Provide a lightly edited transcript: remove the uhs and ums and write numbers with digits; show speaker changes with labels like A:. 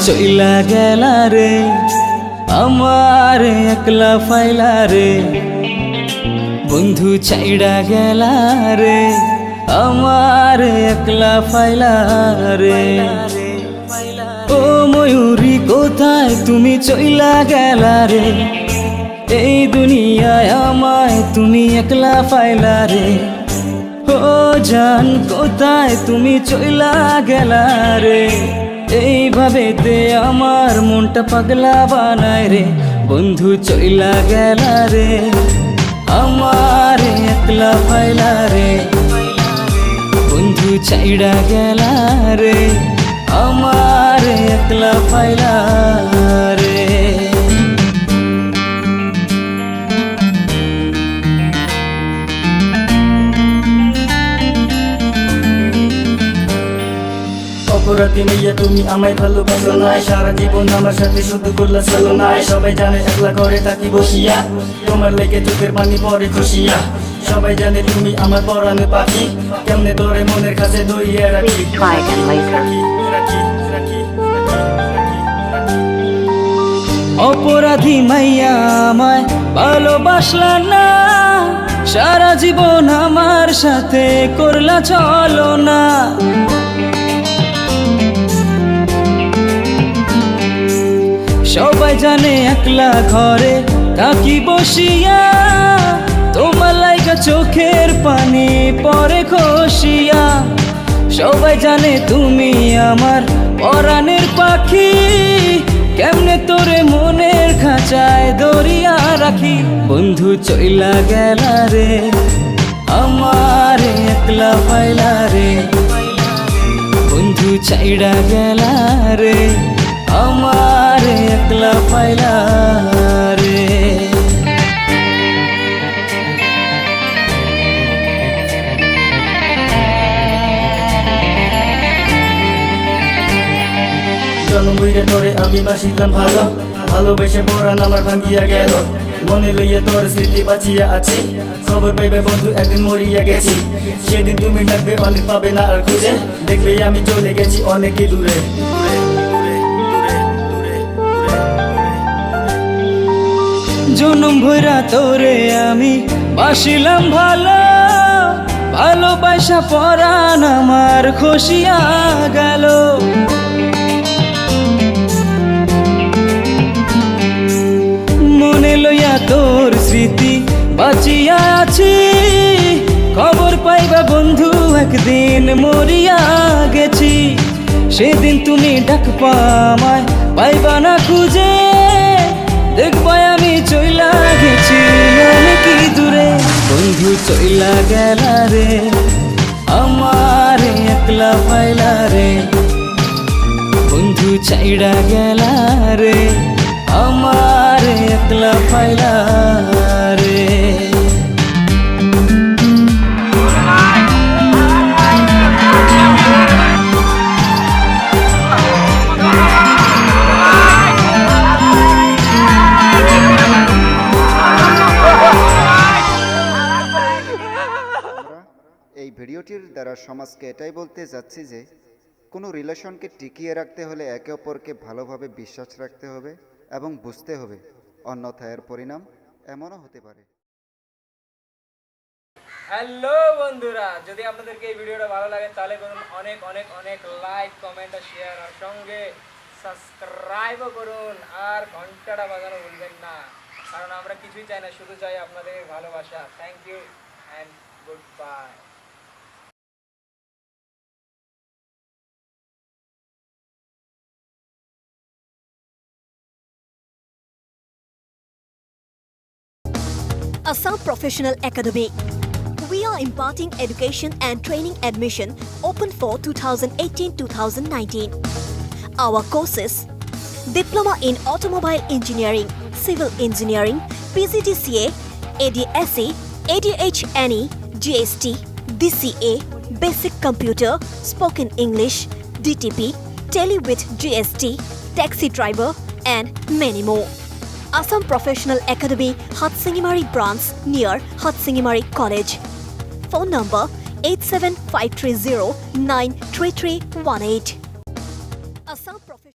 A: চইলা গেলা রে আমার একলা ফাইলা রে বন্ধু ছাইড়া গেলা রে আমার একলা ফাইলা রে ও ময়ূরী কোথায় তুমি চইলা গেলা রে এই দুনিয়ায় আমায় তুমি একলা ফাইলা রে ও জান কোথায় তুমি চইলা গেলা রে এইভাবেতে আমার মনটা পাগলা বানায় রে বন্ধু চইলা গেলা রে আমার একলা ফাইলা রে বন্ধু ছাইড়া গেলা রে আমার একলা ফাইলা রে
B: অপরাধী মেয়ে তুমি আমায় ভালোবাসো না সারা জীবন আমার সাথে শুধু করলা চলো না সবাই জানে একলা ঘরে থাকি বসিয়া তোমার লেগে চোখের পানি পরে খুশিয়া সবাই জানে তুমি আমার পরাণে পাখি কেমনে ধরে মনের কাছে ধরিয়ে রাখি
A: অপরাধী মাইয়া আমায় ভালোবাসলা না সারা জীবন আমার সাথে করলা চলো না সবাই জানে একলা ঘরে থাকি বসিয়া তোমার লাইগা চোখের পানি পরে খসিয়া সবাই জানে তুমি আমার পরাণের পাখি কেমনে তোরে মনের খাঁচায় দরিয়া রাখি বন্ধু চইলা গেলা রে আমার একলা ফাইলা রে বন্ধু ছাইড়া গেলা রে আমার একলা ফাইলা রে
B: জন্ম বইরে তোরে আমি বাসিতাম ভালো ভালোবেসে পরাণ আমার ভাঙ্গিয়া গেল মনে লইয়া তোর স্মৃতি বাঁচিয়া আছি খবর পাইবে বন্ধু একদিন মরিয়া গেছি সেদিন তুমি ডাকবে অনেক পাবে না আর খুঁজে দেখবে আমি চলে গেছি অনেকে দূরে
A: জনম ভৈরা তোরে আমি বাসিলাম ভালো ভালোবাসা পরাণ আমার খসিয়া গেল মনে লইয়া তোর স্মৃতি বাঁচিয়া আছি খবর পাইবা বন্ধু একদিন মরিয়া গেছি সেদিন তুমি ডাকবা আমায় পাইবা না খুঁজে দেখবা আমি চইলা গেছি অনেকই দূরে বন্ধু চইলা গেলা রে আমার একলা ফাইলা রে বন্ধু ছাইড়া গেলা রে আমার একলা ফাইলা রে
C: এই ভিডিওটির দ্বারা সমাজকে এটাই বলতে যাচ্ছি যে কোনো রিলেশনকে টিকিয়ে রাখতে হলে একে অপরকে ভালোভাবে বিশ্বাস রাখতে হবে এবং বুঝতে হবে অন্যথায় এর পরিণাম এমনও হতে পারে।
D: হ্যালো বন্ধুরা, যদি আপনাদেরকে এই ভিডিওটা ভালো লাগে তাহলে করুন অনেক অনেক অনেক লাইক, কমেন্ট আর শেয়ার, আর সঙ্গে সাবস্ক্রাইবও করুন আর ঘন্টাটা বাজানো ভুলবেন না, কারণ আমরা কিছুই চাই না, শুধু চাই আপনাদের ভালোবাসা। Thank you and good bye.
E: Assam Professional Academy. We are imparting education and training admission open for 2018-2019. Our courses: Diploma in Automobile Engineering, Civil Engineering, PGDCA, ADSE, ADHNE, GST, DCA, Basic Computer, Spoken English, DTP, Tele with GST, Taxi Driver and many more. Assam Professional Academy, Hatsingimari branch near Hatsingimari College. Phone number 87530 93318.